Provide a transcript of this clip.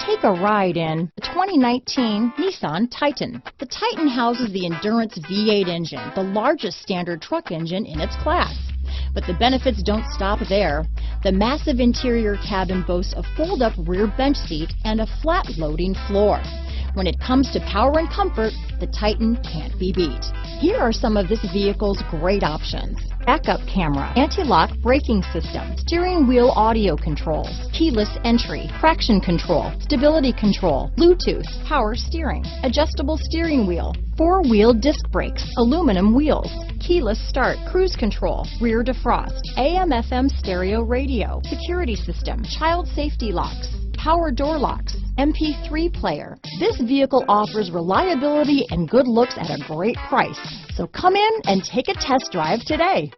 Take a ride in the 2019 Nissan Titan. The Titan houses the Endurance V8 engine, the largest standard truck engine in its class. But the benefits don't stop there. The massive interior cabin boasts a fold-up rear bench seat and a flat loading floor. When it comes to power and comfort, the Titan can't be beat. Here are some of this vehicle's great options: backup camera, anti-lock braking system, steering wheel audio controls, keyless entry, traction control, stability control, Bluetooth, power steering, adjustable steering wheel, four-wheel disc brakes, aluminum wheels, keyless start, cruise control, rear defrost, AM/FM stereo radio, security system, child safety locks, power door locks, MP3 player. This vehicle offers reliability and good looks at a great price. So come in and take a test drive today.